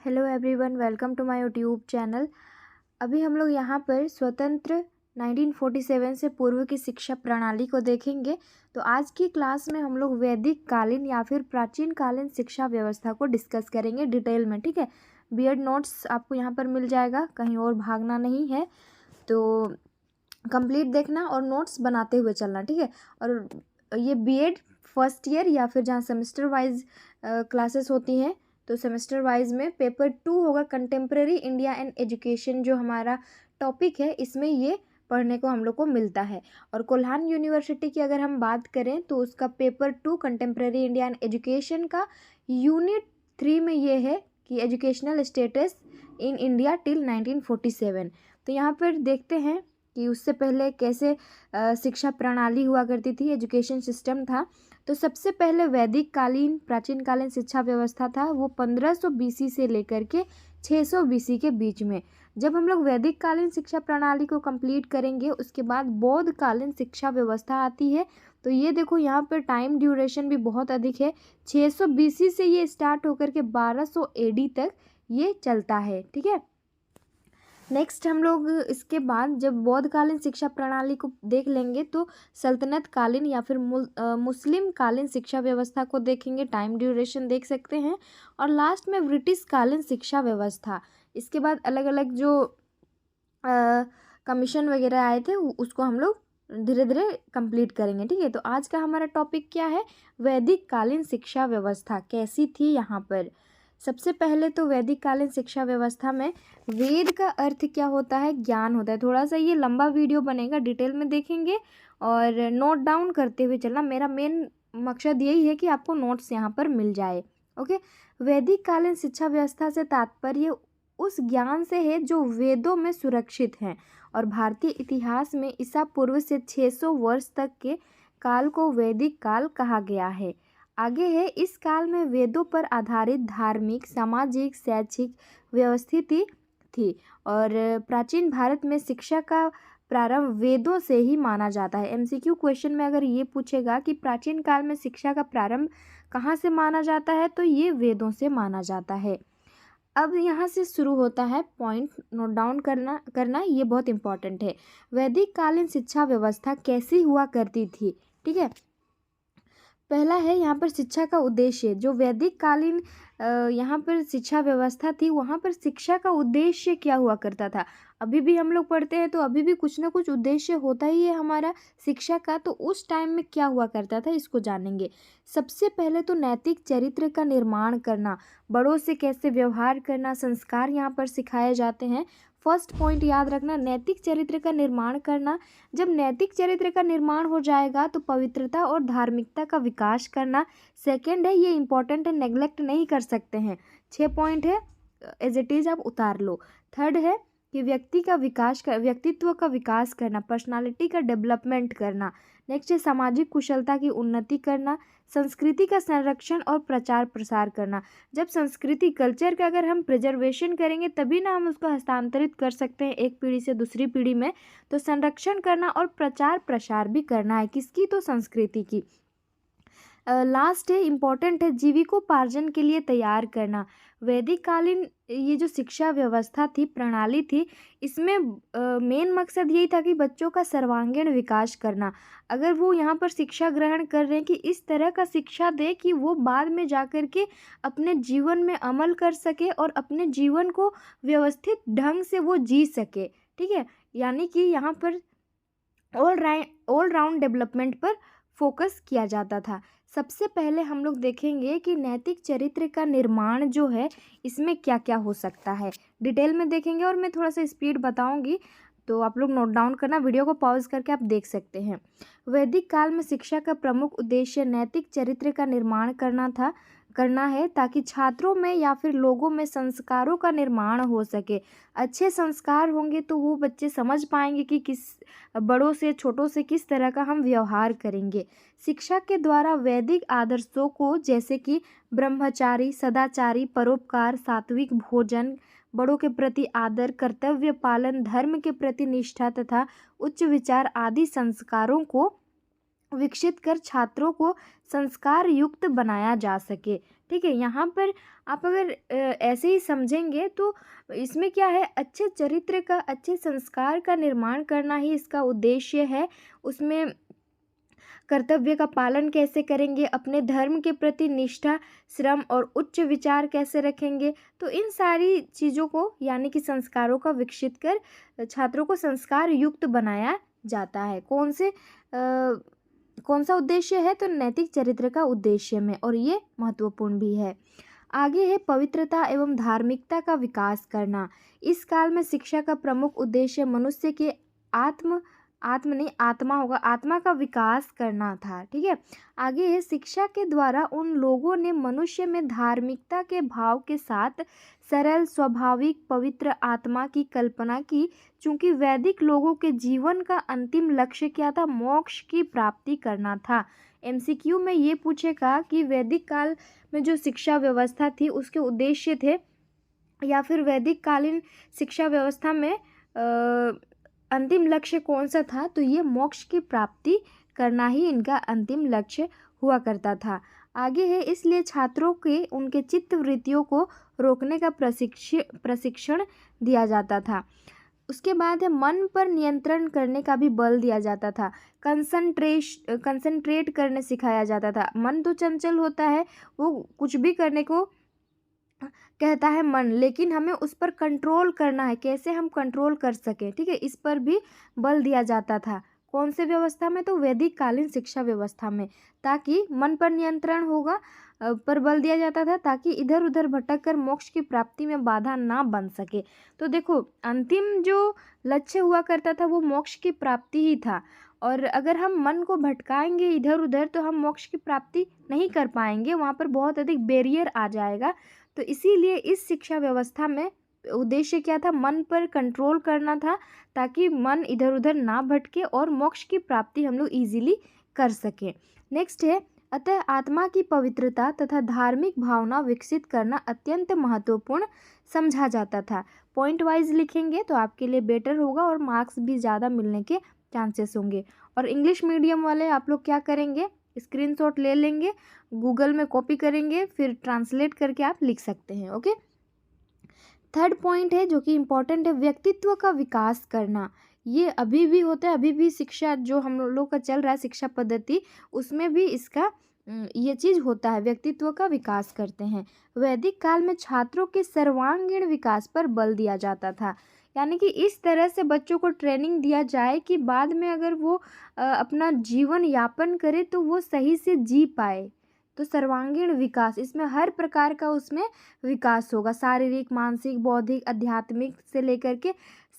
Hello everyone, welcome to my YouTube channel. अभी हम लोग यहाँ पर स्वतंत्र 1947 से पूर्व की शिक्षा प्रणाली को देखेंगे। तो आज की क्लास में हम लोग वैदिक कालीन या फिर प्राचीन कालीन शिक्षा व्यवस्था को डिस्कस करेंगे डिटेल में। ठीक है, बीएड नोट्स आपको यहाँ पर मिल जाएगा, कहीं और भागना नहीं है। तो कंप्लीट देखना और नोट्स बनाते हुए चलना। ठीक है, और ये बीएड फर्स्ट ईयर या फिर जहाँ सेमेस्टर वाइज क्लासेस होती हैं, तो सेमेस्टर वाइज में पेपर 2 होगा कंटेम्प्रेरी इंडिया एंड एजुकेशन, जो हमारा टॉपिक है, इसमें ये पढ़ने को हम लोग को मिलता है। और कोल्हान यूनिवर्सिटी की अगर हम बात करें तो उसका paper 2 contemporary India and education का यूनिट 3 में ये है कि educational status in India till 1947। तो यहाँ पर देखते हैं कि उससे पहले कैसे शिक्षा प्रणाली हुआ करती थी, एजुकेशन सिस्टम था। तो सबसे पहले वैदिक कालीन प्राचीन कालीन शिक्षा व्यवस्था था, वो 1500 बीसी से लेकर के 600 बीसी के बीच में। जब हम लोग वैदिक कालीन शिक्षा प्रणाली को कंप्लीट करेंगे उसके बाद बौद्ध कालीन शिक्षा व्यवस्था आती है। तो ये देखो यहाँ पर टाइम ड्यूरेशन भी बहुत अधिक है, 600 बीसी से ये स्टार्ट होकर के 1200 एडी तक ये चलता है। ठीक है, नेक्स्ट हम लोग इसके बाद जब बौद्ध कालीन शिक्षा प्रणाली को देख लेंगे तो सल्तनत कालीन या फिर मुस्लिम कालीन शिक्षा व्यवस्था को देखेंगे, टाइम ड्यूरेशन देख सकते हैं। और लास्ट में ब्रिटिश कालीन शिक्षा व्यवस्था। इसके बाद अलग अलग जो कमीशन वगैरह आए थे उसको हम लोग धीरे धीरे कंप्लीट करेंगे। ठीक है, तो आज का हमारा टॉपिक क्या है, वैदिक कालीन शिक्षा व्यवस्था कैसी थी। यहाँ पर सबसे पहले तो वैदिक कालीन शिक्षा व्यवस्था में वेद का अर्थ क्या होता है, ज्ञान होता है। थोड़ा सा ये लंबा वीडियो बनेगा, डिटेल में देखेंगे और नोट डाउन करते हुए चलना। मेरा मेन मकसद यही है कि आपको नोट्स यहाँ पर मिल जाए। ओके, वैदिक कालीन शिक्षा व्यवस्था से तात्पर्य उस ज्ञान से है जो वेदों में सुरक्षित हैं और भारतीय इतिहास में ईसा पूर्व से 600 वर्ष तक के काल को वैदिक काल कहा गया है। आगे है, इस काल में वेदों पर आधारित धार्मिक, सामाजिक, शैक्षिक व्यवस्थिति थी और प्राचीन भारत में शिक्षा का प्रारंभ वेदों से ही माना जाता है। एमसीक्यू क्वेश्चन में अगर ये पूछेगा कि प्राचीन काल में शिक्षा का प्रारंभ कहाँ से माना जाता है, तो ये वेदों से माना जाता है। अब यहाँ से शुरू होता है, पॉइंट नोट डाउन करना ये बहुत इंपॉर्टेंट है। वैदिक कालीन शिक्षा व्यवस्था कैसी हुआ करती थी। ठीक है, पहला है यहाँ पर शिक्षा का उद्देश्य। जो वैदिक कालीन यहाँ पर शिक्षा व्यवस्था थी, वहाँ पर शिक्षा का उद्देश्य क्या हुआ करता था। अभी भी हम लोग पढ़ते हैं तो अभी भी कुछ ना कुछ उद्देश्य होता ही है हमारा शिक्षा का। तो उस टाइम में क्या हुआ करता था इसको जानेंगे। सबसे पहले तो नैतिक चरित्र का निर्माण करना, बड़ों से कैसे व्यवहार करना, संस्कार यहाँ पर सिखाए जाते हैं। फर्स्ट पॉइंट याद रखना, नैतिक चरित्र का निर्माण करना। जब नैतिक चरित्र का निर्माण हो जाएगा तो पवित्रता और धार्मिकता का विकास करना। सेकंड है, ये इंपॉर्टेंट है, नेग्लेक्ट नहीं कर सकते हैं। 6 पॉइंट है, एज इट इज आप उतार लो। थर्ड है कि व्यक्तित्व का विकास करना, पर्सनालिटी का डेवलपमेंट करना। नेक्स्ट है सामाजिक कुशलता की उन्नति करना, संस्कृति का संरक्षण और प्रचार प्रसार करना। जब संस्कृति कल्चर का अगर हम प्रिजर्वेशन करेंगे तभी ना हम उसको हस्तांतरित कर सकते हैं एक पीढ़ी से दूसरी पीढ़ी में। तो संरक्षण करना और प्रचार प्रसार भी करना है, किसकी, तो संस्कृति की। लास्ट है, इम्पॉर्टेंट है, जीविकोपार्जन के लिए तैयार करना। वैदिक कालीन ये जो शिक्षा व्यवस्था थी, प्रणाली थी, इसमें मेन मकसद यही था कि बच्चों का सर्वांगीण विकास करना। अगर वो यहाँ पर शिक्षा ग्रहण कर रहे हैं कि इस तरह का शिक्षा दे कि वो बाद में जाकर के अपने जीवन में अमल कर सके और अपने जीवन को व्यवस्थित ढंग से वो जी सके। ठीक है, यानी कि यहाँ पर ऑल राउंड डेवलपमेंट पर फोकस किया जाता था। सबसे पहले हम लोग देखेंगे कि नैतिक चरित्र का निर्माण जो है इसमें क्या क्या हो सकता है, डिटेल में देखेंगे और मैं थोड़ा सा स्पीड बताऊंगी तो आप लोग नोट डाउन करना, वीडियो को पॉज करके आप देख सकते हैं। वैदिक काल में शिक्षा का प्रमुख उद्देश्य नैतिक चरित्र का निर्माण करना है ताकि छात्रों में या फिर लोगों में संस्कारों का निर्माण हो सके। अच्छे संस्कार होंगे तो वो बच्चे समझ पाएंगे कि किस बड़ों से छोटों से किस तरह का हम व्यवहार करेंगे। शिक्षा के द्वारा वैदिक आदर्शों को, जैसे कि ब्रह्मचारी, सदाचारी, परोपकार, सात्विक भोजन, बड़ों के प्रति आदर, कर्तव्य पालन, धर्म के प्रति निष्ठा तथा उच्च विचार आदि संस्कारों को विकसित कर छात्रों को संस्कार युक्त बनाया जा सके। ठीक है। यहाँ पर आप अगर ऐसे ही समझेंगे तो इसमें क्या है, अच्छे चरित्र का, अच्छे संस्कार का निर्माण करना ही इसका उद्देश्य है। उसमें कर्तव्य का पालन कैसे करेंगे, अपने धर्म के प्रति निष्ठा, श्रम और उच्च विचार कैसे रखेंगे, तो इन सारी चीज़ों को यानी कि संस्कारों का विकसित कर छात्रों को संस्कार युक्त बनाया जाता है। कौन सा उद्देश्य है, तो नैतिक चरित्र का उद्देश्य में, और ये महत्वपूर्ण भी है। आगे है पवित्रता एवं धार्मिकता का विकास करना। इस काल में शिक्षा का प्रमुख उद्देश्य मनुष्य के आत्मा का विकास करना था। ठीक है। आगे है शिक्षा के द्वारा उन लोगों ने मनुष्य में धार्मिकता के भाव के साथ सरल, स्वाभाविक, पवित्र आत्मा की कल्पना की। चूंकि वैदिक लोगों के जीवन का अंतिम लक्ष्य क्या था, मोक्ष की प्राप्ति करना था। एमसीक्यू में ये पूछेगा कि वैदिक काल में जो शिक्षा व्यवस्था थी उसके उद्देश्य थे, या फिर वैदिक कालीन शिक्षा व्यवस्था में अंतिम लक्ष्य कौन सा था, तो ये मोक्ष की प्राप्ति करना ही इनका अंतिम लक्ष्य हुआ करता था। आगे है इसलिए छात्रों के उनके चित्त वृत्तियों को रोकने का प्रशिक्षण दिया जाता था। उसके बाद है मन पर नियंत्रण करने का भी बल दिया जाता था। कंसंट्रेट करने सिखाया जाता था। मन तो चंचल होता है, वो कुछ भी करने को कहता है मन, लेकिन हमें उस पर कंट्रोल करना है, कैसे हम कंट्रोल कर सकें। ठीक है, इस पर भी बल दिया जाता था। कौन से व्यवस्था में, तो वैदिक कालीन शिक्षा व्यवस्था में, ताकि मन पर नियंत्रण होगा पर बल दिया जाता था, ताकि इधर उधर भटक कर मोक्ष की प्राप्ति में बाधा ना बन सके। तो देखो, अंतिम जो लक्ष्य हुआ करता था वो मोक्ष की प्राप्ति ही था, और अगर हम मन को भटकाएंगे इधर उधर तो हम मोक्ष की प्राप्ति नहीं कर पाएंगे, वहाँ पर बहुत अधिक बैरियर आ जाएगा। तो इसीलिए इस शिक्षा व्यवस्था में उद्देश्य क्या था, मन पर कंट्रोल करना था, ताकि मन इधर उधर ना भटके और मोक्ष की प्राप्ति हम लोग इजीली कर सकें। नेक्स्ट है, अतः आत्मा की पवित्रता तथा धार्मिक भावना विकसित करना अत्यंत महत्वपूर्ण समझा जाता था। पॉइंट वाइज लिखेंगे तो आपके लिए बेटर होगा और मार्क्स भी ज़्यादा मिलने के चांसेस होंगे। और इंग्लिश मीडियम वाले आप लोग क्या करेंगे, स्क्रीनशॉट ले लेंगे, गूगल में कॉपी करेंगे, फिर ट्रांसलेट करके आप लिख सकते हैं। ओके। थर्ड पॉइंट है जो कि इम्पोर्टेंट है, व्यक्तित्व का विकास करना। ये अभी भी होता है, अभी भी शिक्षा जो हम लोग का चल रहा है शिक्षा पद्धति, उसमें भी इसका ये चीज़ होता है, व्यक्तित्व का विकास करते हैं। वैदिक काल में छात्रों के सर्वांगीण विकास पर बल दिया जाता था, यानी कि इस तरह से बच्चों को ट्रेनिंग दिया जाए कि बाद में अगर वो अपना जीवन यापन करे तो वो सही से जी पाए। तो सर्वांगीण विकास, इसमें हर प्रकार का उसमें विकास होगा, शारीरिक, मानसिक, बौद्धिक, आध्यात्मिक से लेकर के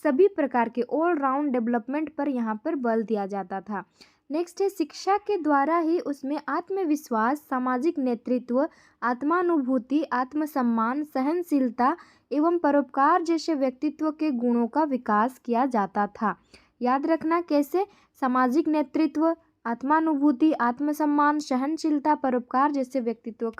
सभी प्रकार के ऑल राउंड डेवलपमेंट पर यहाँ पर बल दिया जाता था। नेक्स्ट है, शिक्षा के द्वारा ही उसमें आत्मविश्वास, सामाजिक नेतृत्व, आत्मानुभूति, आत्मसम्मान, सहनशीलता एवं परोपकार जैसे व्यक्तित्व के गुणों का विकास किया जाता था। याद रखना कैसे, सामाजिक नेतृत्व, आत्मानुभूति, आत्मसम्मान, सहनशीलता, परोपकार जैसे व्यक्तित्व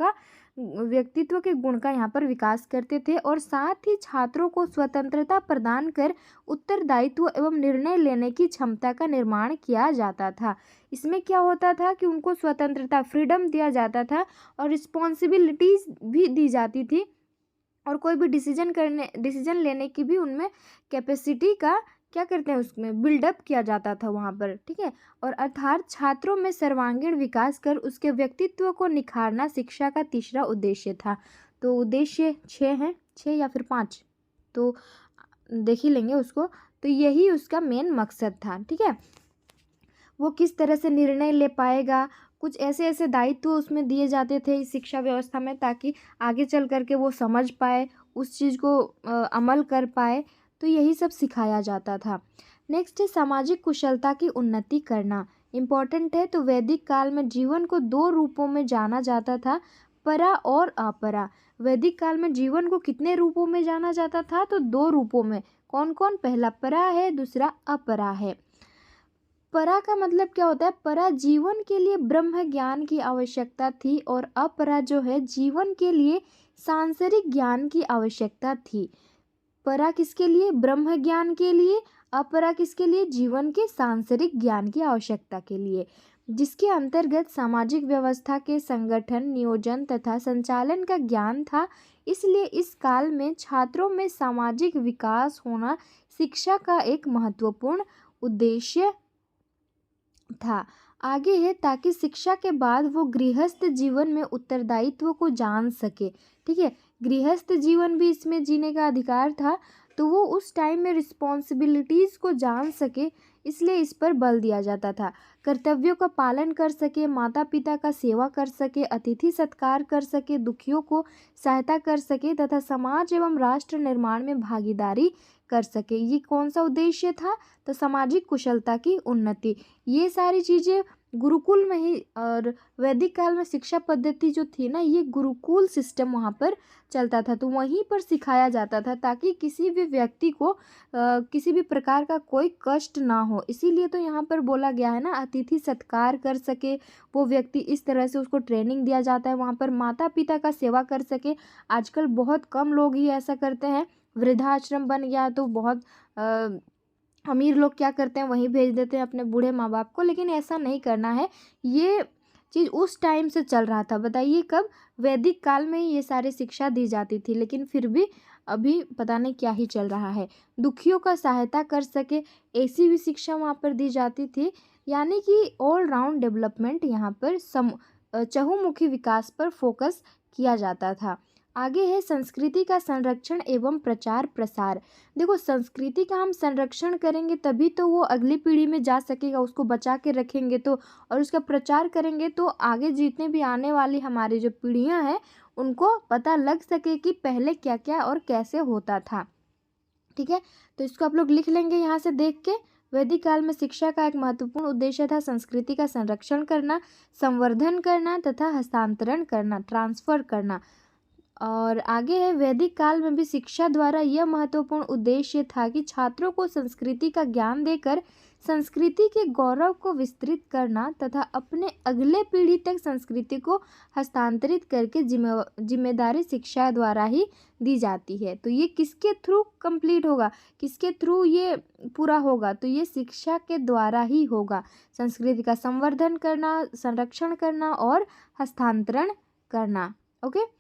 के गुण का यहाँ पर विकास करते थे, और साथ ही छात्रों को स्वतंत्रता प्रदान कर उत्तरदायित्व एवं निर्णय लेने की क्षमता का निर्माण किया जाता था। इसमें क्या होता था कि उनको स्वतंत्रता, फ्रीडम दिया जाता था और रिस्पॉन्सिबिलिटीज़ भी दी जाती थी, और कोई भी डिसीजन लेने की भी उनमें कैपेसिटी का क्या करते हैं, उसमें बिल्डअप किया जाता था वहाँ पर। ठीक है। और अर्थात छात्रों में सर्वांगीण विकास कर उसके व्यक्तित्व को निखारना शिक्षा का तीसरा उद्देश्य था। तो उद्देश्य 6 हैं, 6 या फिर 5 तो देख ही लेंगे उसको। तो यही उसका मेन मकसद था। ठीक है। वो किस तरह से निर्णय ले पाएगा, कुछ ऐसे ऐसे दायित्व उसमें दिए जाते थे इस शिक्षा व्यवस्था में, ताकि आगे चल करके वो समझ पाए, उस चीज़ को अमल कर पाए। तो यही सब सिखाया जाता था। नेक्स्ट है, सामाजिक कुशलता की उन्नति करना। इम्पॉर्टेंट है। तो वैदिक काल में जीवन को 2 रूपों में जाना जाता था, परा और अपरा। वैदिक काल में जीवन को कितने रूपों में जाना जाता था, तो 2 रूपों में। कौन कौन, पहला परा है, दूसरा अपरा है। परा का मतलब क्या होता है, परा जीवन के लिए ब्रह्म ज्ञान की आवश्यकता थी, और अपरा जो है जीवन के लिए सांसारिक ज्ञान की आवश्यकता थी। परा किसके लिए, ब्रह्म ज्ञान के लिए, अपरा किसके लिए, जीवन के सांसारिक ज्ञान की आवश्यकता के लिए। जिसके अंतर्गत सामाजिक व्यवस्था के संगठन, नियोजन तथा संचालन का ज्ञान था। इसलिए इस काल में छात्रों में सामाजिक विकास होना शिक्षा का एक महत्वपूर्ण उद्देश्य था। आगे है, ताकि शिक्षा के बाद वो गृहस्थ जीवन में उत्तरदायित्व को जान सके। ठीक है, गृहस्थ जीवन भी इसमें जीने का अधिकार था, तो वो उस टाइम में रिस्पॉन्सिबिलिटीज़ को जान सके, इसलिए इस पर बल दिया जाता था। कर्तव्यों का पालन कर सके, माता पिता का सेवा कर सके, अतिथि सत्कार कर सके, दुखियों को सहायता कर सके तथा समाज एवं राष्ट्र निर्माण में भागीदारी कर सके। ये कौन सा उद्देश्य था? तो सामाजिक कुशलता की उन्नति। ये सारी चीज़ें गुरुकुल में ही, और वैदिक काल में शिक्षा पद्धति जो थी ना, ये गुरुकुल सिस्टम वहाँ पर चलता था, तो वहीं पर सिखाया जाता था, ताकि किसी भी व्यक्ति को किसी भी प्रकार का कोई कष्ट ना हो। इसीलिए तो यहाँ पर बोला गया है ना, अतिथि सत्कार कर सके वो व्यक्ति, इस तरह से उसको ट्रेनिंग दिया जाता है। वहाँ पर माता पिता का सेवा कर सके। आजकल बहुत कम लोग ही ऐसा करते हैं। वृद्धाश्रम बन गया तो बहुत अमीर लोग क्या करते हैं, वहीं भेज देते हैं अपने बूढ़े माँ बाप को, लेकिन ऐसा नहीं करना है। ये चीज़ उस टाइम से चल रहा था। बताइए कब? वैदिक काल में ही ये सारी शिक्षा दी जाती थी, लेकिन फिर भी अभी पता नहीं क्या ही चल रहा है। दुखियों का सहायता कर सके, ऐसी भी शिक्षा वहाँ पर दी जाती थी। यानी कि ऑल राउंड डेवलपमेंट यहाँ पर चहुमुखी विकास पर फोकस किया जाता था। आगे है, संस्कृति का संरक्षण एवं प्रचार प्रसार। देखो, संस्कृति का हम संरक्षण करेंगे तभी तो वो अगली पीढ़ी में जा सकेगा, उसको बचा के रखेंगे तो, और उसका प्रचार करेंगे तो आगे जितने भी आने वाली हमारी जो पीढ़ियां हैं उनको पता लग सके कि पहले क्या क्या और कैसे होता था। ठीक है, तो इसको आप लोग लिख लेंगे यहाँ से देख के। वैदिक काल में शिक्षा का एक महत्वपूर्ण उद्देश्य था संस्कृति का संरक्षण करना, संवर्धन करना तथा हस्तांतरण करना, ट्रांसफर करना। और आगे है, वैदिक काल में भी शिक्षा द्वारा यह महत्वपूर्ण उद्देश्य था कि छात्रों को संस्कृति का ज्ञान देकर संस्कृति के गौरव को विस्तृत करना तथा अपने अगले पीढ़ी तक संस्कृति को हस्तांतरित करके जिम्मेदारी शिक्षा द्वारा ही दी जाती है। तो ये किसके थ्रू कंप्लीट होगा, किसके थ्रू ये पूरा होगा? तो ये शिक्षा के द्वारा ही होगा। संस्कृति का संवर्धन करना, संरक्षण करना और हस्तांतरण करना। ओके,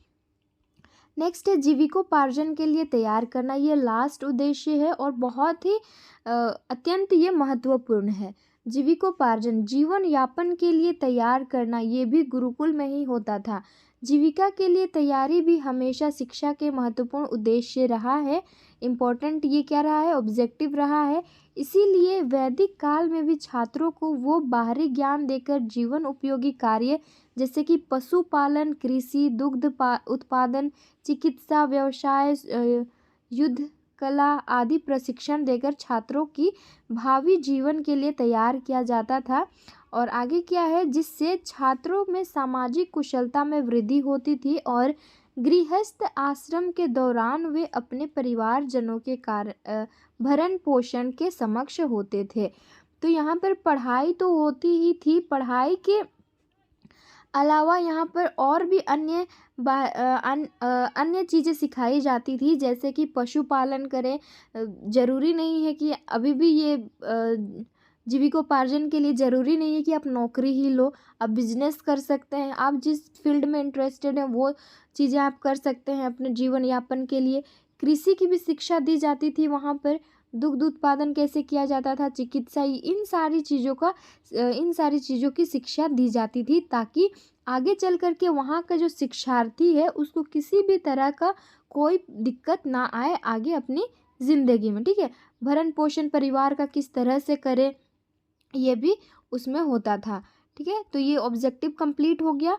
नेक्स्ट है, जीविकोपार्जन के लिए तैयार करना। ये लास्ट उद्देश्य है और बहुत ही अत्यंत ये महत्वपूर्ण है। जीविकोपार्जन, जीवन यापन के लिए तैयार करना, ये भी गुरुकुल में ही होता था। जीविका के लिए तैयारी भी हमेशा शिक्षा के महत्वपूर्ण उद्देश्य रहा है। इम्पोर्टेंट ये क्या रहा है? ऑब्जेक्टिव रहा है। इसीलिए वैदिक काल में भी छात्रों को वो बाहरी ज्ञान देकर जीवन उपयोगी कार्य जैसे कि पशुपालन, कृषि, दुग्ध उत्पादन, चिकित्सा, व्यवसाय, युद्ध कला आदि प्रशिक्षण देकर छात्रों की भावी जीवन के लिए तैयार किया जाता था। और आगे क्या है, जिससे छात्रों में सामाजिक कुशलता में वृद्धि होती थी और गृहस्थ आश्रम के दौरान वे अपने परिवारजनों के भरण पोषण के समक्ष होते थे। तो यहाँ पर पढ़ाई तो होती ही थी, पढ़ाई के अलावा यहाँ पर और भी अन्य चीज़ें सिखाई जाती थी, जैसे कि पशुपालन करें। ज़रूरी नहीं है कि अभी भी ये जीविकोपार्जन के लिए ज़रूरी नहीं है कि आप नौकरी ही लो, आप बिजनेस कर सकते हैं। आप जिस फील्ड में इंटरेस्टेड हैं वो चीज़ें आप कर सकते हैं अपने जीवन यापन के लिए। कृषि की भी शिक्षा दी जाती थी वहाँ पर, दुग्ध उत्पादन कैसे किया जाता था, चिकित्सा, इन सारी चीज़ों की शिक्षा दी जाती थी, ताकि आगे चल कर के वहाँ का जो शिक्षार्थी है उसको किसी भी तरह का कोई दिक्कत ना आए आगे अपनी ज़िंदगी में। ठीक है, भरण पोषण परिवार का किस तरह से करे, ये भी उसमें होता था। ठीक है, तो ये ऑब्जेक्टिव कंप्लीट हो गया।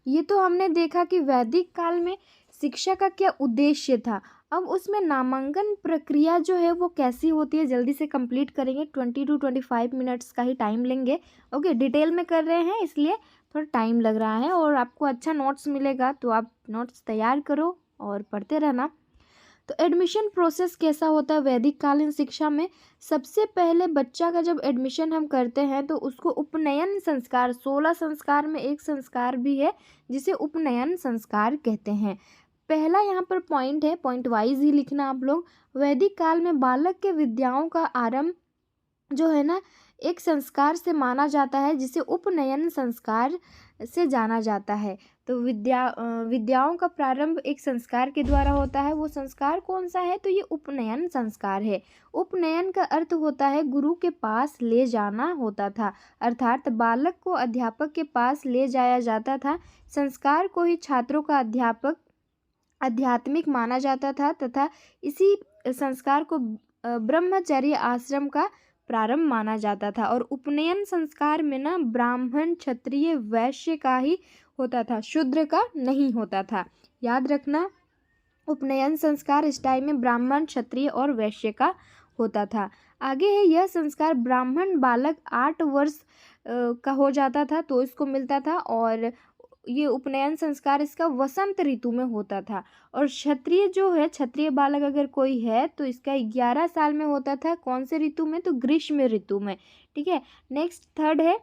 ये तो हमने देखा कि वैदिक काल में शिक्षा का क्या उद्देश्य था। अब उसमें नामांकन प्रक्रिया जो है वो कैसी होती है, जल्दी से कंप्लीट करेंगे। 20 to 25 मिनट्स का ही टाइम लेंगे। ओके, डिटेल में कर रहे हैं इसलिए थोड़ा टाइम लग रहा है, और आपको अच्छा नोट्स मिलेगा तो आप नोट्स तैयार करो और पढ़ते रहना। तो एडमिशन प्रोसेस कैसा होता है वैदिक कालीन शिक्षा में? सबसे पहले बच्चा का जब एडमिशन हम करते हैं तो उसको उपनयन संस्कार, 16 संस्कार में एक संस्कार भी है जिसे उपनयन संस्कार कहते हैं। पहला यहाँ पर पॉइंट है, पॉइंट वाइज ही लिखना आप लोग। वैदिक काल में बालक के विद्याओं का आरंभ जो है ना, एक संस्कार से माना जाता है जिसे उपनयन संस्कार से जाना जाता है। तो विद्याओं का प्रारंभ एक संस्कार के द्वारा होता है। वो संस्कार कौन सा है? तो ये उपनयन संस्कार है। उपनयन का अर्थ होता है गुरु के पास ले जाना होता था, अर्थात बालक को अध्यापक के पास ले जाया जाता था। संस्कार को ही छात्रों का आध्यात्मिक माना जाता था तथा इसी संस्कार को ब्रह्मचर्य आश्रम का प्रारंभ माना जाता था। और उपनयन संस्कार में ना ब्राह्मण, क्षत्रिय, वैश्य का ही होता था, शूद्र का नहीं होता था। याद रखना, उपनयन संस्कार इस टाइम में ब्राह्मण, क्षत्रिय और वैश्य का होता था। आगे है, यह संस्कार ब्राह्मण बालक 8 वर्ष का हो जाता था तो इसको मिलता था, और ये उपनयन संस्कार इसका वसंत ऋतु में होता था। और क्षत्रिय जो है, क्षत्रिय बालक अगर कोई है तो इसका 11 साल में होता था। कौन से ऋतु में? तो ग्रीष्म ऋतु में। ठीक है। नेक्स्ट थर्ड है,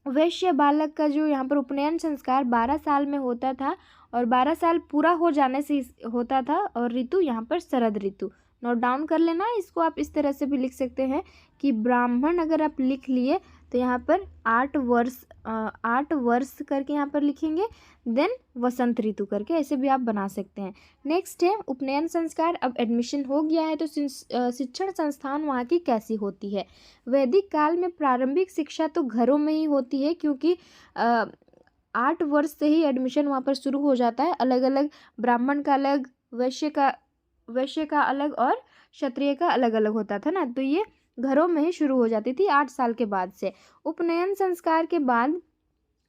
वैश्य बालक का जो यहाँ पर उपनयन संस्कार 12 साल में होता था, और 12 साल पूरा हो जाने से होता था, और ऋतु यहाँ पर शरद ऋतु। नोट डाउन कर लेना, इसको आप इस तरह से भी लिख सकते हैं कि ब्राह्मण अगर आप लिख लिए तो यहाँ पर 8 वर्ष करके यहाँ पर लिखेंगे, देन वसंत ऋतु करके, ऐसे भी आप बना सकते हैं। नेक्स्ट है उपनयन संस्कार। अब एडमिशन हो गया है तो शिक्षण संस्थान वहाँ की कैसी होती है? वैदिक काल में प्रारंभिक शिक्षा तो घरों में ही होती है, क्योंकि 8 वर्ष से ही एडमिशन वहाँ पर शुरू हो जाता है। अलग अलग, ब्राह्मण का अलग, वैश्य का अलग और क्षत्रिय का अलग अलग होता था ना, तो ये घरों में ही शुरू हो जाती थी 8 साल के बाद से। उपनयन संस्कार के बाद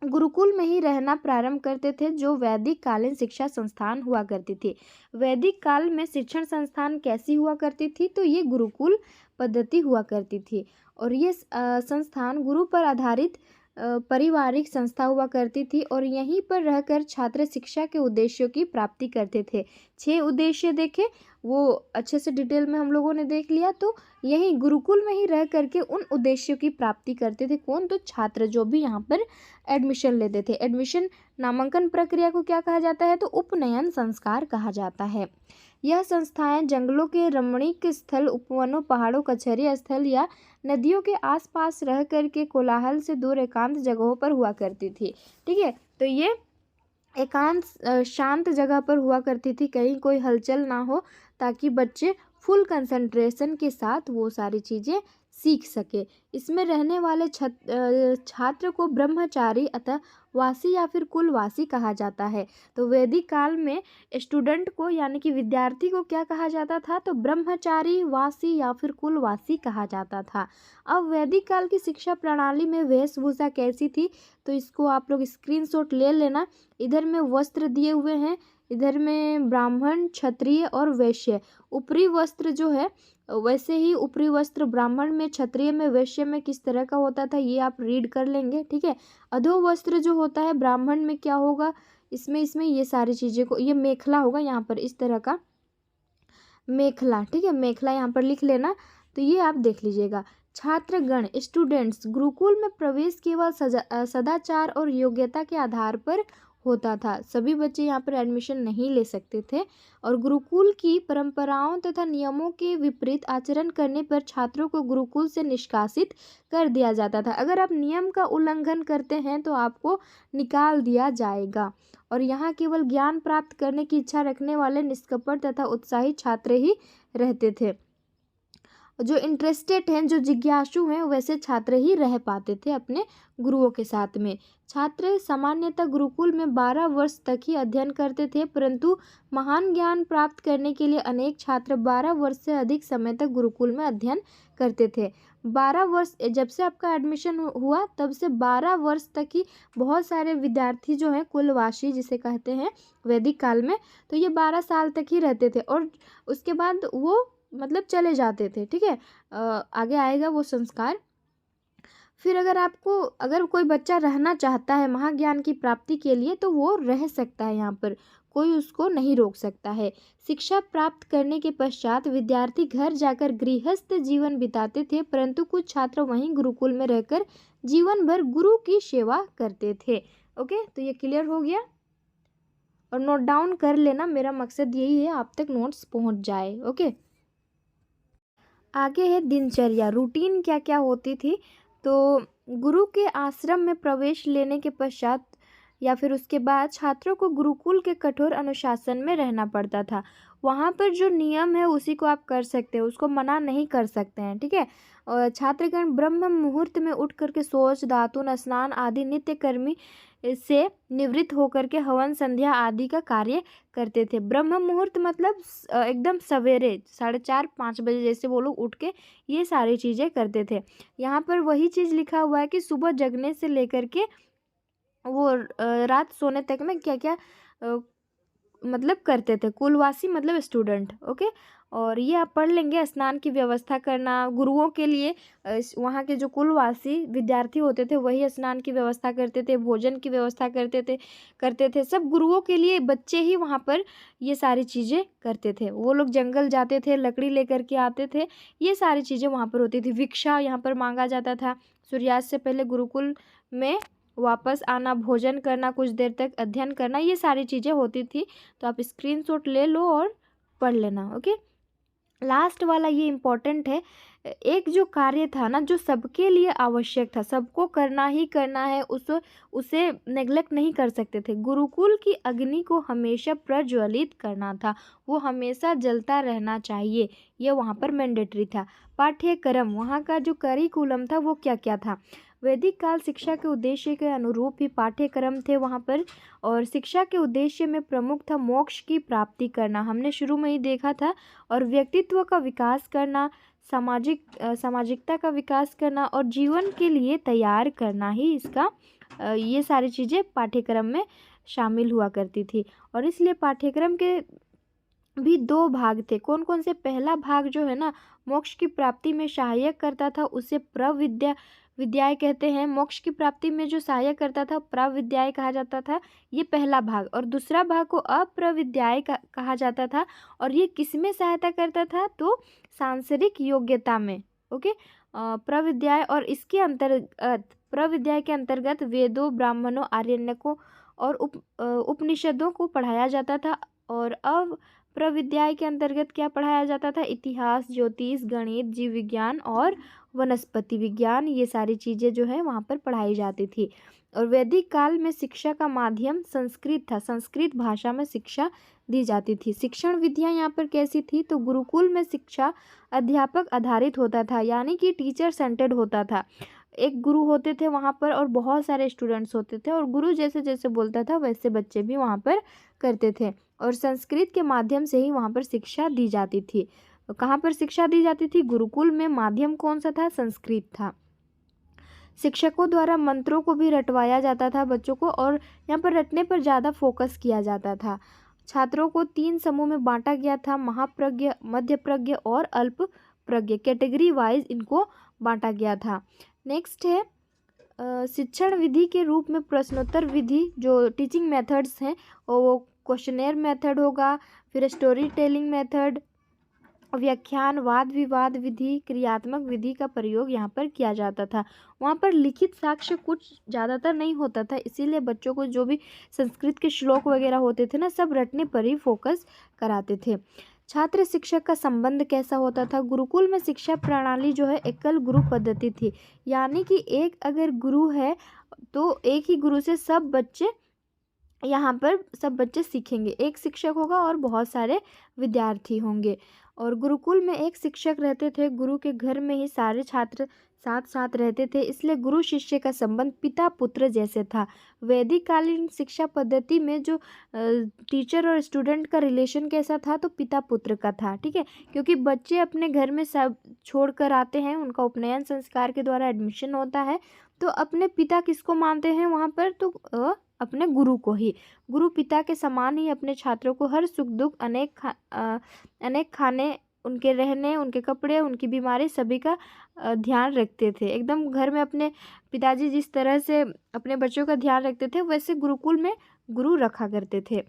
गुरुकुल में ही रहना प्रारंभ करते थे, जो वैदिक कालीन शिक्षा संस्थान हुआ करती थी। वैदिक काल में शिक्षण संस्थान कैसी हुआ करती थी? तो ये गुरुकुल पद्धति हुआ करती थी, और ये संस्थान गुरु पर आधारित पारिवारिक संस्था हुआ करती थी, और यहीं पर रहकर छात्र शिक्षा के उद्देश्यों की प्राप्ति करते थे। 6 उद्देश्य देखे, वो अच्छे से डिटेल में हम लोगों ने देख लिया। तो यही गुरुकुल में ही रह करके उन उद्देश्यों की प्राप्ति करते थे। कौन? तो छात्र जो भी यहाँ पर एडमिशन लेते थे। एडमिशन नामांकन प्रक्रिया को क्या कहा जाता है? तो उपनयन संस्कार कहा जाता है। यह संस्थाएं जंगलों के रमणीक स्थल, उपवनों, पहाड़ों, कचहरी स्थल या नदियों के आसपास रह करके कोलाहल से दूर एकांत जगहों पर हुआ करती थी। ठीक है। तो ये एकांत शांत जगह पर हुआ करती थी, कहीं कोई हलचल ना हो, ताकि बच्चे फुल कंसंट्रेशन के साथ वो सारी चीज़ें सीख सके। इसमें रहने वाले छात्र को ब्रह्मचारी अतः वासी या फिर कुलवासी कहा जाता है। तो वैदिक काल में स्टूडेंट को यानी कि विद्यार्थी को क्या कहा जाता था? तो ब्रह्मचारी, वासी या फिर कुलवासी कहा जाता था। अब वैदिक काल की शिक्षा प्रणाली में वेशभूषा कैसी थी? तो इसको आप लोग स्क्रीनशॉट ले लेना। इधर में वस्त्र दिए हुए हैं, इधर में ब्राह्मण, क्षत्रिय और वैश्य। ऊपरी वस्त्र जो है वैसे ही ऊपरी वस्त्र ब्राह्मण में, क्षत्रिय में, वैश्य में किस तरह का होता था ये आप रीड कर लेंगे। ठीक है। अधो वस्त्र जो होता है ब्राह्मण में क्या होगा? इसमें ये सारी चीज़ें को, ये मेखला होगा यहाँ पर, इस तरह का मेखला। ठीक है, मेखला यहाँ पर लिख लेना। तो ये आप देख लीजिएगा। छात्रगण, स्टूडेंट्स, गुरुकुल में प्रवेश केवल सदाचार और योग्यता के आधार पर होता था। सभी बच्चे यहाँ पर एडमिशन नहीं ले सकते थे, और गुरुकुल की परंपराओं तथा नियमों के विपरीत आचरण करने पर छात्रों को गुरुकुल से निष्कासित कर दिया जाता था। अगर आप नियम का उल्लंघन करते हैं तो आपको निकाल दिया जाएगा, और यहाँ केवल ज्ञान प्राप्त करने की इच्छा रखने वाले निष्कपट तथा उत्साही छात्र ही रहते थे। जो इंटरेस्टेड हैं, जो जिज्ञासु हैं, वैसे छात्र ही रह पाते थे अपने गुरुओं के साथ में। छात्र सामान्यतः गुरुकुल में 12 वर्ष तक ही अध्ययन करते थे, परंतु महान ज्ञान प्राप्त करने के लिए अनेक छात्र 12 वर्ष से अधिक समय तक गुरुकुल में अध्ययन करते थे। 12 वर्ष, जब से आपका एडमिशन हुआ तब से 12 वर्ष तक ही बहुत सारे विद्यार्थी जो हैं, कुलवासी जिसे कहते हैं वैदिक काल में, तो ये 12 साल तक ही रहते थे, और उसके बाद वो मतलब चले जाते थे। ठीक है। आगे आएगा वो संस्कार। फिर अगर कोई बच्चा रहना चाहता है महाज्ञान की प्राप्ति के लिए तो वो रह सकता है, यहाँ पर कोई उसको नहीं रोक सकता है। शिक्षा प्राप्त करने के पश्चात विद्यार्थी घर जाकर गृहस्थ जीवन बिताते थे, परंतु कुछ छात्र वहीं गुरुकुल में रहकर जीवन भर गुरु की सेवा करते थे। ओके, तो ये क्लियर हो गया, और नोट डाउन कर लेना। मेरा मकसद यही है आप तक नोट्स पहुँच जाए। ओके, आगे है दिनचर्या, रूटीन क्या क्या होती थी। तो गुरु के आश्रम में प्रवेश लेने के पश्चात या फिर उसके बाद छात्रों को गुरुकुल के कठोर अनुशासन में रहना पड़ता था। वहाँ पर जो नियम है उसी को आप कर सकते हो, उसको मना नहीं कर सकते हैं, ठीक है। और छात्रगण ब्रह्म मुहूर्त में उठ करके शौच, दातुन, स्नान आदि नित्य कर्मी से निवृत्त होकर के हवन, संध्या आदि का कार्य करते थे। ब्रह्म मुहूर्त मतलब एकदम सवेरे 4:30-5 बजे जैसे वो लोग उठ के ये सारी चीज़ें करते थे। यहाँ पर वही चीज़ लिखा हुआ है कि सुबह जगने से लेकर के वो रात सोने तक में क्या क्या मतलब करते थे। कुलवासी मतलब स्टूडेंट, ओके। और ये आप पढ़ लेंगे। स्नान की व्यवस्था करना गुरुओं के लिए, वहाँ के जो कुलवासी विद्यार्थी होते थे वही स्नान की व्यवस्था करते थे, भोजन की व्यवस्था करते थे सब गुरुओं के लिए। बच्चे ही वहाँ पर ये सारी चीज़ें करते थे। वो लोग जंगल जाते थे, लकड़ी लेकर के आते थे, ये सारी चीज़ें वहाँ पर होती थी। भिक्षा यहाँ पर मांगा जाता था। सूर्यास्त से पहले गुरुकुल में वापस आना, भोजन करना, कुछ देर तक अध्ययन करना, ये सारी चीज़ें होती थी। तो आप स्क्रीनशॉट ले लो और पढ़ लेना, ओके। लास्ट वाला ये इम्पोर्टेंट है। एक जो कार्य था ना जो सबके लिए आवश्यक था, सबको करना ही करना है, उसे नेग्लेक्ट नहीं कर सकते थे। गुरुकुल की अग्नि को हमेशा प्रज्वलित करना था, वो हमेशा जलता रहना चाहिए, ये वहाँ पर मैंडेटरी था। पाठ्यक्रम, वहाँ का जो करिकुलम था वो क्या क्या था। वैदिक काल शिक्षा के उद्देश्य के अनुरूप ही पाठ्यक्रम थे वहाँ पर। और शिक्षा के उद्देश्य में प्रमुख था मोक्ष की प्राप्ति करना, हमने शुरू में ही देखा था। और व्यक्तित्व का विकास करना, सामाजिकता का विकास करना और जीवन के लिए तैयार करना ही इसका ये सारी चीज़ें पाठ्यक्रम में शामिल हुआ करती थी। और इसलिए पाठ्यक्रम के भी 2 भाग थे। कौन कौन से। पहला भाग जो है ना मोक्ष की प्राप्ति में सहायक करता था, उसे विद्याएं कहते हैं। मोक्ष की प्राप्ति में जो सहायक करता था प्रविद्याएं कहा जाता था, ये पहला भाग। और दूसरा भाग को अप्रविद्याएं कहा जाता था। और ये किस में सहायता करता था, तो सांसारिक योग्यता में, ओके। प्रविद्याएं, और इसके अंतर्गत प्रविद्याएं के अंतर्गत वेदों, ब्राह्मणों, आर्यन्यकों और उपनिषदों को पढ़ाया जाता था। और अब प्रविद्याएं के अंतर्गत क्या पढ़ाया जाता था, इतिहास, ज्योतिष, गणित, जीव विज्ञान और वनस्पति विज्ञान, ये सारी चीज़ें जो है वहाँ पर पढ़ाई जाती थी। और वैदिक काल में शिक्षा का माध्यम संस्कृत था, संस्कृत भाषा में शिक्षा दी जाती थी। शिक्षण विधियाँ यहाँ पर कैसी थी, तो गुरुकुल में शिक्षा अध्यापक आधारित होता था, यानी कि टीचर सेंटर्ड होता था। एक गुरु होते थे वहाँ पर और बहुत सारे स्टूडेंट्स होते थे, और गुरु जैसे जैसे बोलता था वैसे बच्चे भी वहाँ पर करते थे। और संस्कृत के माध्यम से ही वहाँ पर शिक्षा दी जाती थी। तो कहाँ पर शिक्षा दी जाती थी, गुरुकुल में। माध्यम कौन सा था, संस्कृत था। शिक्षकों द्वारा मंत्रों को भी रटवाया जाता था बच्चों को, और यहाँ पर रटने पर ज़्यादा फोकस किया जाता था। छात्रों को 3 समूह में बांटा गया था, महाप्रज्ञ, मध्य प्रज्ञ और अल्प प्रज्ञ, कैटेगरी वाइज इनको बांटा गया था। नेक्स्ट है शिक्षण विधि के रूप में प्रश्नोत्तर विधि, जो टीचिंग मेथड्स हैं वो क्वेश्चनेयर मेथड होगा, फिर स्टोरी टेलिंग मेथड, व्याख्यान, वाद विवाद विधि, क्रियात्मक विधि का प्रयोग यहाँ पर किया जाता था। वहाँ पर लिखित साक्ष्य कुछ ज़्यादातर नहीं होता था, इसीलिए बच्चों को जो भी संस्कृत के श्लोक वगैरह होते थे ना, सब रटने पर ही फोकस कराते थे। छात्र शिक्षक का संबंध कैसा होता था, गुरुकुल में शिक्षा प्रणाली जो है एकल गुरु पद्धति थी, यानी कि एक अगर गुरु है तो एक ही गुरु से सब बच्चे यहाँ पर सब बच्चे सीखेंगे। एक शिक्षक होगा और बहुत सारे विद्यार्थी होंगे। और गुरुकुल में एक शिक्षक रहते थे, गुरु के घर में ही सारे छात्र साथ साथ रहते थे, इसलिए गुरु शिष्य का संबंध पिता पुत्र जैसे था। वैदिक कालीन शिक्षा पद्धति में जो टीचर और स्टूडेंट का रिलेशन कैसा था, तो पिता पुत्र का था, ठीक है। क्योंकि बच्चे अपने घर में सब छोड़ कर आते हैं, उनका उपनयन संस्कार के द्वारा एडमिशन होता है, तो अपने पिता किसको मानते हैं वहाँ पर, तो अपने गुरु को ही। गुरु पिता के समान ही अपने छात्रों को हर सुख दुख, अनेक खाने, उनके रहने, उनके कपड़े, उनकी बीमारी, सभी का ध्यान रखते थे। एकदम घर में अपने पिताजी जिस तरह से अपने बच्चों का ध्यान रखते थे, वैसे गुरुकुल में गुरु रखा करते थे।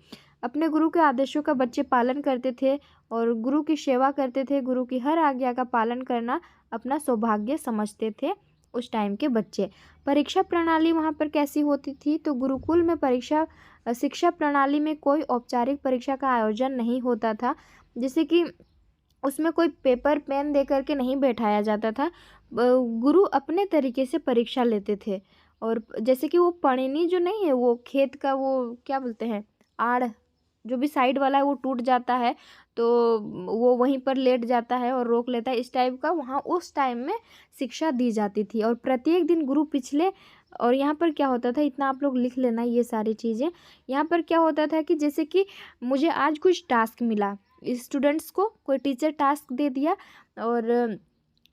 अपने गुरु के आदेशों का बच्चे पालन करते थे और गुरु की सेवा करते थे। गुरु की हर आज्ञा का पालन करना अपना सौभाग्य समझते थे उस टाइम के बच्चे। परीक्षा प्रणाली वहाँ पर कैसी होती थी, तो गुरुकुल में शिक्षा प्रणाली में कोई औपचारिक परीक्षा का आयोजन नहीं होता था, जैसे कि उसमें कोई पेपर पेन दे करके नहीं बैठाया जाता था। गुरु अपने तरीके से परीक्षा लेते थे। और जैसे कि वो पढ़नी जो नहीं है, वो खेत का वो क्या बोलते हैं, आड़ जो भी साइड वाला है वो टूट जाता है, तो वो वहीं पर लेट जाता है और रोक लेता है, इस टाइप का वहाँ उस टाइम में शिक्षा दी जाती थी। और प्रत्येक दिन गुरु पिछले, और यहाँ पर क्या होता था, इतना आप लोग लिख लेना ये सारी चीज़ें। यहाँ पर क्या होता था कि जैसे कि मुझे आज कुछ टास्क मिला, स्टूडेंट्स को कोई टीचर टास्क दे दिया और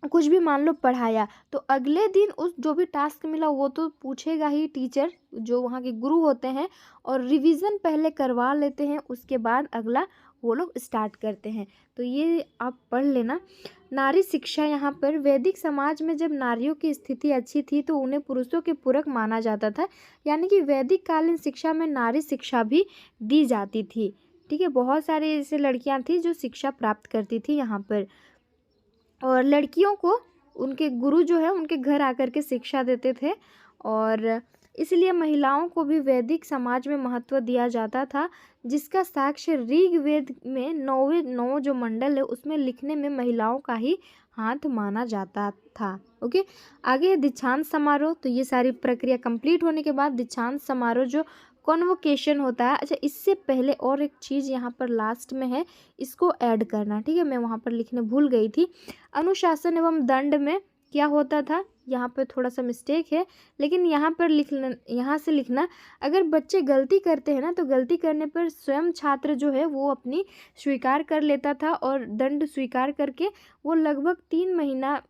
कुछ भी मान लो पढ़ाया, तो अगले दिन उस जो भी टास्क मिला वो तो पूछेगा ही टीचर, जो वहाँ के गुरु होते हैं, और रिवीजन पहले करवा लेते हैं, उसके बाद अगला वो लोग स्टार्ट करते हैं। तो ये आप पढ़ लेना। नारी शिक्षा, यहाँ पर वैदिक समाज में जब नारियों की स्थिति अच्छी थी तो उन्हें पुरुषों के पूरक माना जाता था, यानी कि वैदिक कालीन शिक्षा में नारी शिक्षा भी दी जाती थी। ठीक है, बहुत सारी ऐसे लड़कियां थी जो शिक्षा प्राप्त करती थी यहाँ पर, और लड़कियों को उनके गुरु जो है उनके घर आकर के शिक्षा देते थे। और इसलिए महिलाओं को भी वैदिक समाज में महत्व दिया जाता था, जिसका साक्ष्य ऋग्वेद में 9 जो मंडल है उसमें लिखने में महिलाओं का ही हाथ माना जाता था। ओके, आगे है दीक्षांत समारोह। तो ये सारी प्रक्रिया कंप्लीट होने के बाद दीक्षांत समारोह जो कॉन्वोकेशन होता है। अच्छा, इससे पहले और एक चीज़ यहाँ पर लास्ट में है, इसको ऐड करना, ठीक है, मैं वहाँ पर लिखने भूल गई थी। अनुशासन एवं दंड में क्या होता था, यहाँ पर थोड़ा सा मिस्टेक है, लेकिन यहाँ पर यहाँ से लिखना, अगर बच्चे गलती करते हैं ना तो गलती करने पर स्वयं छात्र जो है वो अपनी स्वीकार कर लेता था, और दंड स्वीकार करके वो लगभग 3 महीना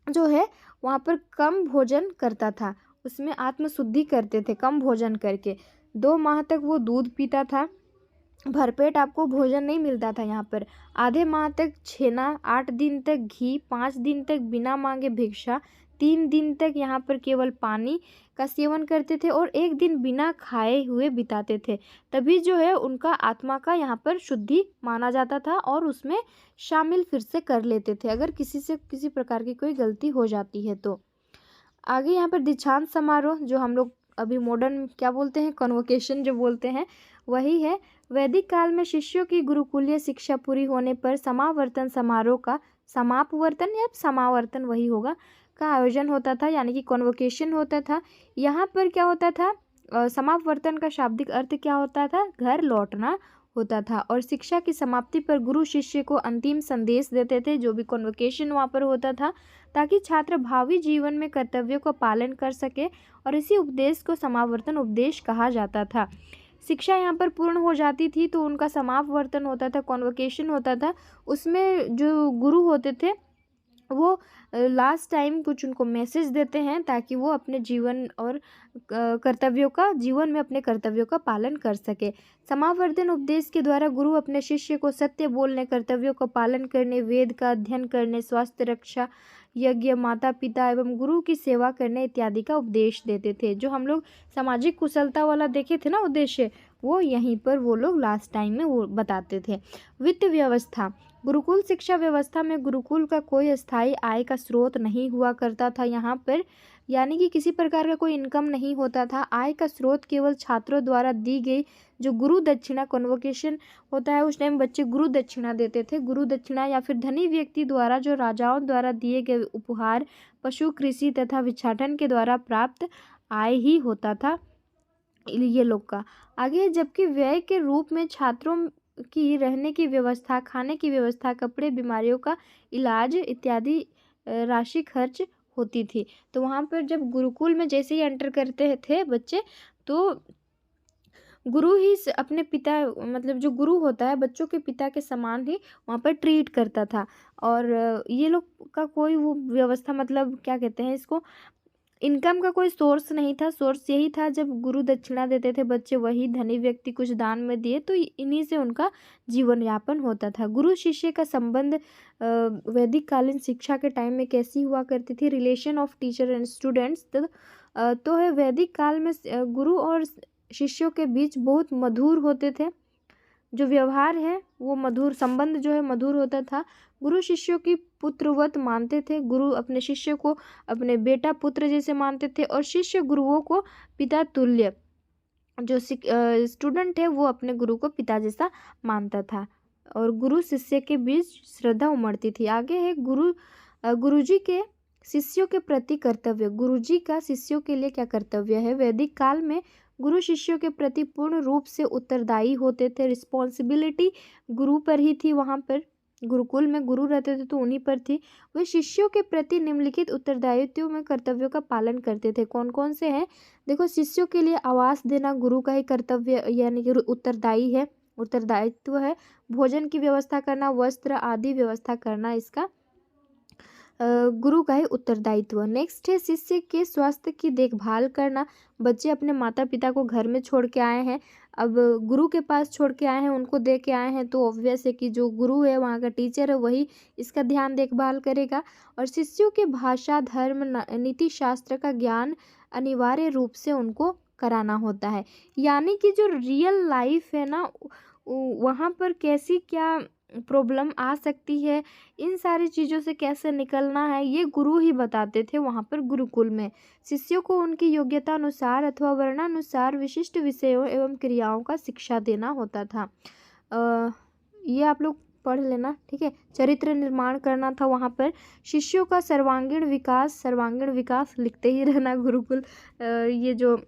जो है वहाँ पर कम भोजन करता था, उसमें आत्मशुद्धि करते थे कम भोजन करके। 2 माह तक वो दूध पीता था, भरपेट आपको भोजन नहीं मिलता था यहाँ पर। आधे माह तक छेना, 8 दिन तक घी, 5 दिन तक बिना मांगे भिक्षा, 3 दिन तक यहाँ पर केवल पानी का सेवन करते थे, और 1 दिन बिना खाए हुए बिताते थे। तभी जो है उनका आत्मा का यहाँ पर शुद्धि माना जाता था, और उसमें शामिल फिर से कर लेते थे अगर किसी से किसी प्रकार की कोई गलती हो जाती है तो। आगे यहाँ पर दीक्षांत समारोह, जो हम लोग अभी मॉडर्न क्या बोलते हैं, कन्वोकेशन जो बोलते हैं, वही है। वैदिक काल में शिष्यों की गुरुकुलीय शिक्षा पूरी होने पर समावर्तन समारोह का, समापवर्तन या समावर्तन वही होगा, का आयोजन होता था, यानी कि कन्वोकेशन होता था। यहाँ पर क्या होता था, समापवर्तन का शाब्दिक अर्थ क्या होता था, घर लौटना होता था। और शिक्षा की समाप्ति पर गुरु शिष्य को अंतिम संदेश देते थे, जो भी कन्वोकेशन वहाँ पर होता था, ताकि छात्र भावी जीवन में कर्तव्यों का पालन कर सके, और इसी उपदेश को समावर्तन उपदेश कहा जाता था। शिक्षा यहाँ पर पूर्ण हो जाती थी तो उनका समावर्तन होता था, कॉन्वोकेशन होता था, उसमें जो गुरु होते थे वो लास्ट टाइम कुछ उनको मैसेज देते हैं, ताकि वो अपने जीवन और कर्तव्यों का, जीवन में अपने कर्तव्यों का पालन कर सके। समावर्तन उपदेश के द्वारा गुरु अपने शिष्य को सत्य बोलने, कर्तव्यों का पालन करने, वेद का अध्ययन करने, स्वास्थ्य रक्षा, यज्ञ, माता पिता एवं गुरु की सेवा करने इत्यादि का उपदेश देते थे। जो हम लोग सामाजिक कुशलता वाला देखे थे ना उद्देश्य, वो यहीं पर वो लोग लास्ट टाइम में वो बताते थे। वित्त व्यवस्था, गुरुकुल शिक्षा व्यवस्था में गुरुकुल का कोई स्थायी आय का स्रोत नहीं हुआ करता था यहाँ पर, यानी कि किसी प्रकार का कोई इनकम नहीं होता था। आय का स्रोत केवल छात्रों द्वारा दी गई जो गुरु दक्षिणा, कन्वोकेशन होता है उस टाइम बच्चे गुरु दक्षिणा देते थे, गुरु दक्षिणा, या फिर धनी व्यक्ति द्वारा जो राजाओं द्वारा दिए गए उपहार, पशु, कृषि तथा भिक्षाटन के द्वारा प्राप्त आय ही होता था ये लोग का। आगे, जबकि व्यय के रूप में छात्रों की रहने की व्यवस्था, खाने की व्यवस्था, कपड़े, बीमारियों का इलाज इत्यादि राशि खर्च होती थी। तो वहाँ पर जब गुरुकुल में जैसे ही एंटर करते थे बच्चे, तो गुरु ही अपने पिता, मतलब जो गुरु होता है बच्चों के पिता के समान ही वहाँ पर ट्रीट करता था। और ये लोग का कोई वो व्यवस्था, मतलब क्या कहते हैं इसको, इनकम का कोई सोर्स नहीं था। सोर्स यही था, जब गुरु दक्षिणा देते थे बच्चे, वही धनी व्यक्ति कुछ दान में दिए, तो इन्हीं से उनका जीवन यापन होता था। गुरु शिष्य का संबंध वैदिक कालीन शिक्षा के टाइम में कैसी हुआ करती थी, relation of teacher and students, तो है वैदिक काल में गुरु और शिष्यों के बीच बहुत मधुर होते थे। जो व्यवहार है वो मधुर, संबंध जो है मधुर होता था। गुरु शिष्यों की पुत्रवत मानते थे, गुरु अपने शिष्य को अपने बेटा पुत्र जैसे मानते थे, और शिष्य गुरुओं को पिता तुल्य, जो स्टूडेंट है वो अपने गुरु को पिता जैसा मानता था, और गुरु शिष्य के बीच श्रद्धा उमड़ती थी। आगे है गुरुजी के शिष्यों के प्रति कर्तव्य, गुरुजी का शिष्यों के लिए क्या कर्तव्य है। वैदिक काल में गुरु शिष्यों के प्रति पूर्ण रूप से उत्तरदायी होते थे। रिस्पॉन्सिबिलिटी गुरु पर ही थी, वहाँ पर गुरुकुल में गुरु रहते थे तो उन्हीं पर थी। वे शिष्यों के प्रति निम्नलिखित उत्तरदायित्वों में कर्तव्यों का पालन करते थे। कौन कौन से हैं, देखो, शिष्यों के लिए आवास देना गुरु का ही कर्तव्य यानी कि उत्तरदायी है, उत्तरदायित्व है। भोजन की व्यवस्था करना, वस्त्र आदि व्यवस्था करना इसका गुरु का ही उत्तरदायित्व। नेक्स्ट है शिष्य के स्वास्थ्य की देखभाल करना। बच्चे अपने माता पिता को घर में छोड़ के आए हैं, अब गुरु के पास छोड़ के आए हैं, उनको दे के आए हैं, तो ऑब्वियस है कि जो गुरु है, वहाँ का टीचर है, वही इसका ध्यान देखभाल करेगा। और शिष्यों के भाषा, धर्म, नीति शास्त्र का ज्ञान अनिवार्य रूप से उनको कराना होता है। यानी कि जो रियल लाइफ है ना, वहाँ पर कैसी क्या प्रॉब्लम आ सकती है, इन सारी चीज़ों से कैसे निकलना है, ये गुरु ही बताते थे वहाँ पर गुरुकुल में। शिष्यों को उनकी योग्यता अनुसार अथवा वर्णानुसार विशिष्ट विषयों एवं क्रियाओं का शिक्षा देना होता था। ये आप लोग पढ़ लेना, ठीक है। चरित्र निर्माण करना था वहाँ पर। शिष्यों का सर्वांगीण विकास लिखते ही रहना। गुरुकुल ये जो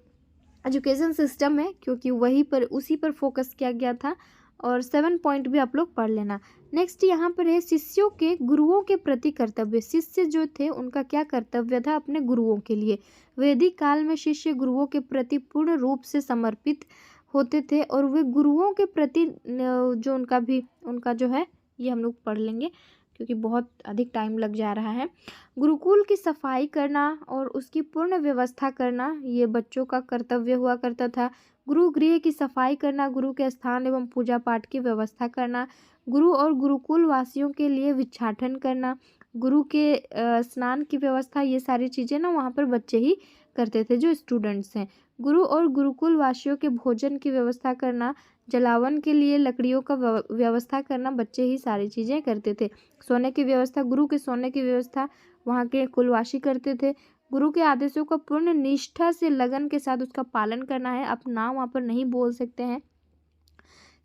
एजुकेशन सिस्टम है, क्योंकि वहीं पर उसी पर फोकस किया गया था। और 7 पॉइंट भी आप लोग पढ़ लेना। नेक्स्ट यहाँ पर है शिष्यों के गुरुओं के प्रति कर्तव्य। शिष्य जो थे उनका क्या कर्तव्य था अपने गुरुओं के लिए। वैदिक काल में शिष्य गुरुओं के प्रति पूर्ण रूप से समर्पित होते थे और वे गुरुओं के प्रति जो उनका जो है, ये हम लोग पढ़ लेंगे क्योंकि बहुत अधिक टाइम लग जा रहा है। गुरुकुल की सफाई करना और उसकी पूर्ण व्यवस्था करना ये बच्चों का कर्तव्य हुआ करता था। गुरु गृह की सफाई करना, गुरु के स्थान एवं पूजा पाठ की व्यवस्था करना, गुरु और गुरुकुल वासियों के लिए भिक्षाटन करना, गुरु के स्नान की व्यवस्था, ये सारी चीज़ें ना वहाँ पर बच्चे ही करते थे जो स्टूडेंट्स हैं। गुरु और गुरुकुल वासियों के भोजन की व्यवस्था करना, जलावन के लिए लकड़ियों का व्यवस्था करना, बच्चे ही सारी चीज़ें करते थे। सोने की व्यवस्था, गुरु के सोने की व्यवस्था वहाँ के कुलवासी करते थे। गुरु के आदेशों का पूर्ण निष्ठा से लगन के साथ उसका पालन करना है। आप नाम वहाँ पर नहीं बोल सकते हैं।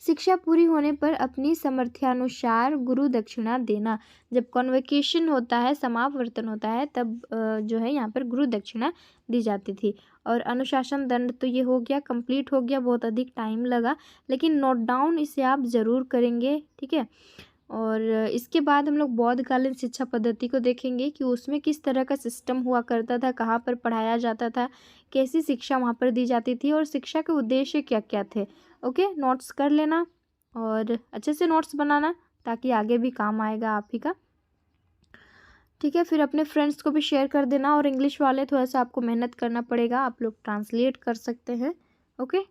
शिक्षा पूरी होने पर अपनी सामर्थ्यानुसार गुरु दक्षिणा देना। जब कॉन्वोकेशन होता है, समावर्तन होता है, तब जो है यहाँ पर गुरु दक्षिणा दी जाती थी। और अनुशासन दंड तो ये हो गया, कंप्लीट हो गया, बहुत अधिक टाइम लगा, लेकिन नोट डाउन इसे आप ज़रूर करेंगे, ठीक है। और इसके बाद हम लोग बौद्धकालीन शिक्षा पद्धति को देखेंगे कि उसमें किस तरह का सिस्टम हुआ करता था, कहाँ पर पढ़ाया जाता था, कैसी शिक्षा वहाँ पर दी जाती थी और शिक्षा के उद्देश्य क्या क्या थे। ओके, नोट्स कर लेना और अच्छे से नोट्स बनाना ताकि आगे भी काम आएगा आप ही का, ठीक है। फिर अपने फ्रेंड्स को भी शेयर कर देना। और इंग्लिश वाले थोड़ा सा आपको मेहनत करना पड़ेगा, आप लोग ट्रांसलेट कर सकते हैं। ओके।